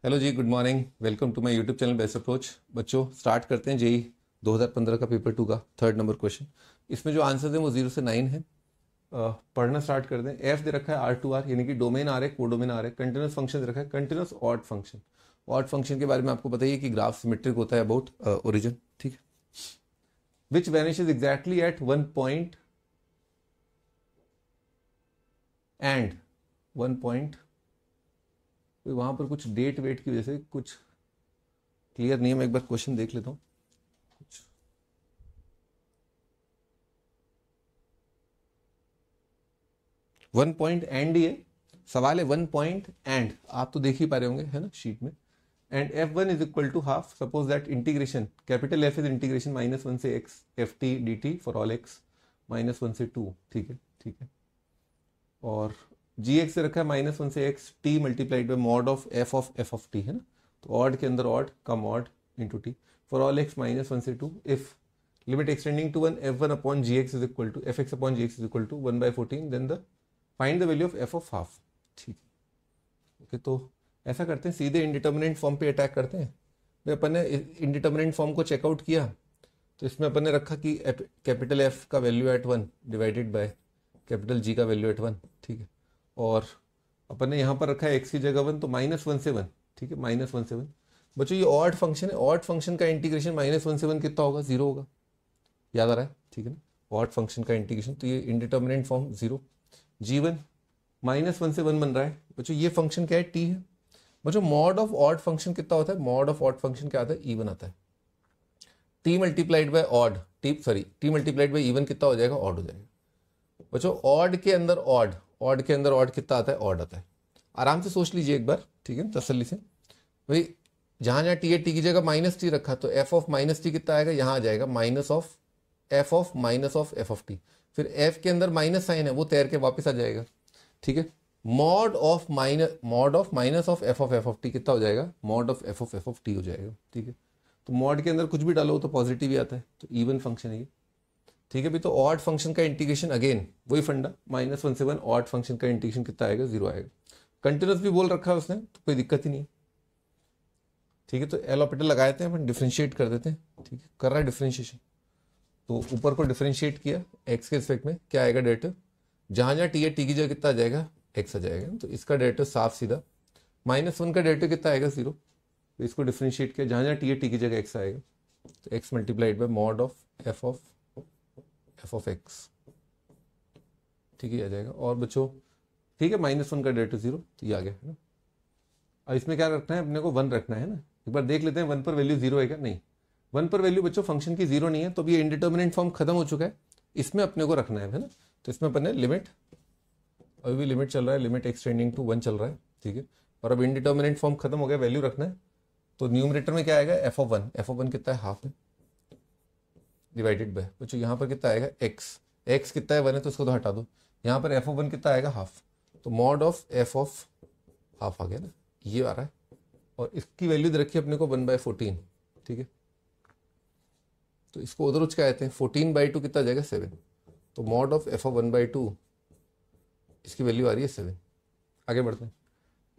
Hello ji, good morning. Welcome to my YouTube channel best approach. बच्चों start करते हैं JEE 2015 का पेपर 2 का थर्ड नंबर क्वेश्चन। इसमें जो आंसर है वो 0 से 9 है। पढ़ना स्टार्ट कर दें। एफ दे रखा है R2R यानी कि डोमेन आर है, कोडोमेन आर है। कंटिन्यूस फंक्शन दे रखा है, continuous odd function. Odd function के बारे में आपको पता ही है कि ग्राफ सिमेट्रिक होता है अबाउट ओरिजिन, ठीक है। Which vanishes exactly at one point and one point. वहां पर कुछ डेट वेट की वजह से कुछ क्लियर नहीं है। मैं एक बार क्वेश्चन देख लेता हूँ। वन पॉइंट एंड, ये सवाल है वन पॉइंट एंड। आप तो देख ही पा रहे होंगे, है ना, शीट में। And F1 is equal to half. Suppose that integration capital F is integration -1 से x ft dt for all x -1 से 2, ठीक है, ठीक है। और gx से रखा है -1 से x t multiplied by mod of f of t, है ना। तो ऑड के अंदर ऑड का mod into t for all x -1 से 2 if limit extending to 1 f1 upon gx is equal to fx upon gx is equal to 1/14 then the find the value of f of half, ठीक है। Okay, तो ऐसा करते हैं, सीधे indeterminate form पे attack करते हैं। भाई अपन ने इंडिटर्मिनेंट फॉर्म को चेकआउट किया, तो इसमें अपन ने रखा कि कैपिटल F का value at 1 divided by capital G का वैल्यू एट 1, ठीक है। और अपन ने यहाँ पर रखा है x की जगह 1, तो -1 से 1, ठीक है, -1 से 1। बच्चों ये ऑड फंक्शन है, ऑड फंक्शन का इंटीग्रेशन -1 से 1 कितना होगा? 0 होगा, याद आ रहा है, ठीक है ना। ऑड फंक्शन का इंटीग्रेशन, तो ये इंडिटर्मिनेंट फॉर्म 0। G1 -1 से 1 बन रहा है। बच्चों ये फंक्शन क्या है? t है। बच्चों मॉड ऑफ ऑड फंक्शन कितना होता है? मॉड ऑफ ऑड फंक्शन क्या आता है? इवन आता है। t multiplied by odd, t multiplied by even कितना हो जाएगा? ऑड हो जाएगा। बच्चों ऑड के अंदर ऑड, ऑड के अंदर ऑड कितना आता है? ऑड आता है। आराम से सोच लीजिए एक बार, ठीक है, तसल्ली से। भाई जहां जहां टी है, टी की जगह -t रखा, तो f ऑफ -t कितना आएगा? यहाँ आ जाएगा f of f of t। फिर f के अंदर माइनस साइन है, वो तैर के वापस आ जाएगा, ठीक है। Mod of minus of f of t कितना हो जाएगा? Mod of f of t हो जाएगा, ठीक है। तो मॉड के अंदर कुछ भी डालो तो पॉजिटिव ही आता है, तो इवन फंक्शन है ये, ठीक है भी। तो ऑड फंक्शन का इंटीग्रेशन अगेन वही फंडा, -1 से 1 ऑड फंक्शन का इंटीग्रेशन कितना आएगा? 0 आएगा। कंटिन्यूस भी बोल रखा है उसने, तो कोई दिक्कत ही नहीं है, ठीक है। तो एल ऑपरेटर लगा देते हैं, अपन डिफ्रेंशिएट कर देते हैं, ठीक है। कर रहा है डिफ्रेंशिएशन, तो ऊपर को डिफ्रेंशिएट किया एक्स के रिस्पेक्ट में, क्या आएगा डेरिवेटिव? जहां जहां टी है, टी की जगह कितना आ जाएगा? एक्स आ जाएगा। तो इसका डेरिवेटिव साफ सीधा, -1 का डेरिवेटिव कितना आएगा? 0। तो इसको डिफ्रेंशिएट किया, जहां जहां टी है, टी की जगह एक्स आएगा, तो x multiplied by mod of F of x, ठीक है, आ जाएगा। और बच्चों ठीक है, -1 का डेरिवेटिव 0, तो ये आ गया, है ना। अब इसमें क्या रखना है अपने को? 1 रखना है ना। एक बार देख लेते हैं 1 पर वैल्यू 0 है क्या? नहीं, 1 पर वैल्यू बच्चों फंक्शन की 0 नहीं है, तो अब ये इंडिटर्मिनेंट फॉर्म खत्म हो चुका है। इसमें अपने को रखना है ना। तो इसमें अपन ने लिमिट, अभी भी लिमिट चल रहा है, लिमिट एक्सटेंडिंग टू 1 चल रहा है, ठीक है। और अब इंडिटर्मिनेंट फॉर्म खत्म हो गया, वैल्यू रखना है। तो न्यूमरेटर में क्या आएगा? f ऑफ 1 कितना है? हाफ है, डिवाइडेड बाय बच्चों यहाँ पर कितना आएगा? x कितना है? 1 है, तो उसको तो हटा दो। यहाँ पर f ऑफ 1 कितना आएगा? हाफ। तो mod of f of half आ गया ना, ये आ रहा है। और इसकी वैल्यू दे रखी है अपने को 1/14, ठीक है। तो इसको उधर उच के आए थे, 14/2 कितना आ जाएगा? 7। तो मॉड ऑफ f ऑफ 1/2, इसकी वैल्यू आ रही है 7। आगे बढ़ते हैं।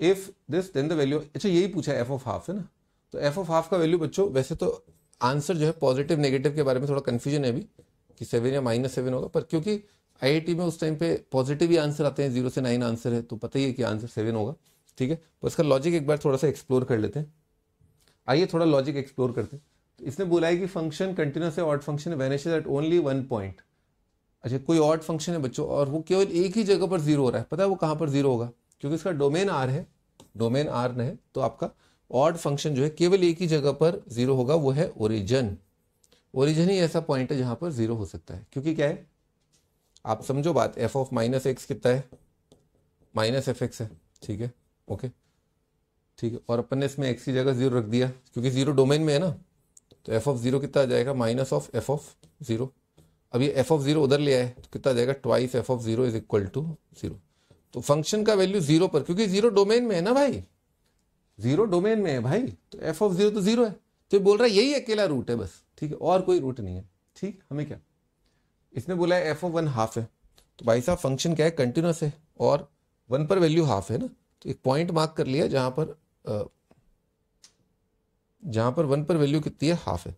If this then the value, अच्छा यही पूछा है f ऑफ हाफ, है ना। तो f ऑफ हाफ का वैल्यू बच्चों, वैसे तो आंसर जो है पॉजिटिव नेगेटिव के बारे में थोड़ा कंफ्यूजन है अभी कि 7 या -7 होगा, पर क्योंकि IIT में उस टाइम पे पॉजिटिव ही आंसर आते हैं, 0 से 9 आंसर है, तो पता ही है कि आंसर 7 होगा, ठीक है। तो इसका लॉजिक एक बार थोड़ा सा एक्सप्लोर कर लेते हैं। आइए थोड़ा लॉजिक एक्सप्लोर करते हैं। तो इसने बोला है कि फंक्शन कंटिन्यूस है, ऑड फंक्शन है, वैनिशेस एट ओनली 1 पॉइंट। अच्छा, कोई ऑड फंक्शन है बच्चों और वो केवल एक ही जगह पर 0 हो रहा है, पता है वो कहाँ पर 0 होगा? क्योंकि इसका डोमेन R है, डोमेन R है, तो आपका ऑड फंक्शन जो है केवल एक ही जगह पर 0 होगा, वो है ओरिजिन। ओरिजिन ही ऐसा पॉइंट है जहां पर 0 हो सकता है, क्योंकि क्या है, आप समझो बात, f ऑफ -x कितना है? -fx है, ठीक है, ओके, ठीक है। और अपन ने इसमें x की जगह 0 रख दिया, क्योंकि 0 डोमेन में है ना। तो f ऑफ 0 कितना आ जाएगा? Minus of f of 0। अब ये f ऑफ 0 उधर ले आए, तो कितना आ जाएगा? Twice f of 0 is equal to 0। तो फंक्शन का वैल्यू 0 पर, क्योंकि 0 डोमेन में है ना भाई, 0 डोमेन में है भाई, तो f ऑफ 0 तो 0 है। तो बोल रहा है यही अकेला रूट है बस, ठीक है, और कोई रूट नहीं है, ठीक। हमें क्या, इसने बोला है f ऑफ 1 हाफ है, तो भाई साहब फंक्शन क्या है? कंटिन्यूस है, और 1 पर वैल्यू हाफ है ना। तो एक पॉइंट मार्क कर लिया जहां पर जहां पर 1 पर वैल्यू कितनी है, हाफ है।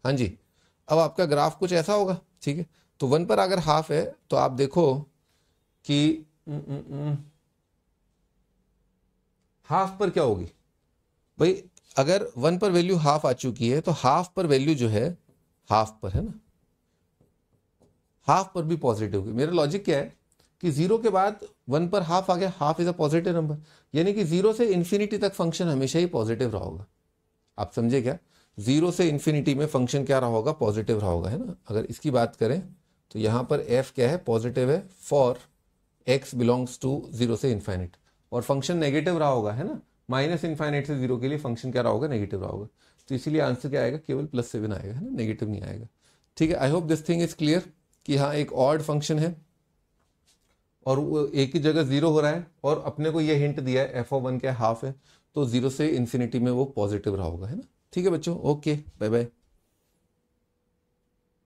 हाँ जी, अब आपका ग्राफ कुछ ऐसा होगा, ठीक है। तो 1 पर अगर हाफ है तो आप देखो कि हाफ पर क्या होगी भाई, अगर 1 पर वैल्यू हाफ आ चुकी है तो हाफ पर वैल्यू जो है, हाफ पर है ना, हाफ पर भी पॉजिटिव होगी। मेरा लॉजिक क्या है कि 0 के बाद 1 पर हाफ आ गया, half is a positive number, यानी कि 0 से इन्फिनिटी तक फंक्शन हमेशा ही पॉजिटिव रहा होगा। आप समझे क्या, 0 से इन्फिनिटी में फंक्शन क्या रहा होगा, पॉजिटिव रहा होगा, है ना। अगर इसकी बात करें तो यहाँ पर f क्या है, पॉजिटिव है फॉर x बिलोंग्स टू 0 से इन्फाइनिट, और फंक्शन नेगेटिव रहा होगा, है ना। माइनस इन्फाइनाइट से 0 के लिए फंक्शन क्या रहा होगा, नेगेटिव रहा होगा। तो इसीलिए आंसर क्या आएगा, केवल +7 आएगा, है ना, नेगेटिव नहीं आएगा। ठीक है, I hope this thing is clear कि हाँ एक ऑड फंक्शन है और वो एक ही जगह 0 हो रहा है, और अपने को ये हिंट दिया है f(1) क्या हाफ है, तो 0 से इन्फिनिटी में वो पॉजिटिव रहा होगा, है ना। ठीक है बच्चों, ओके, बाय बाय।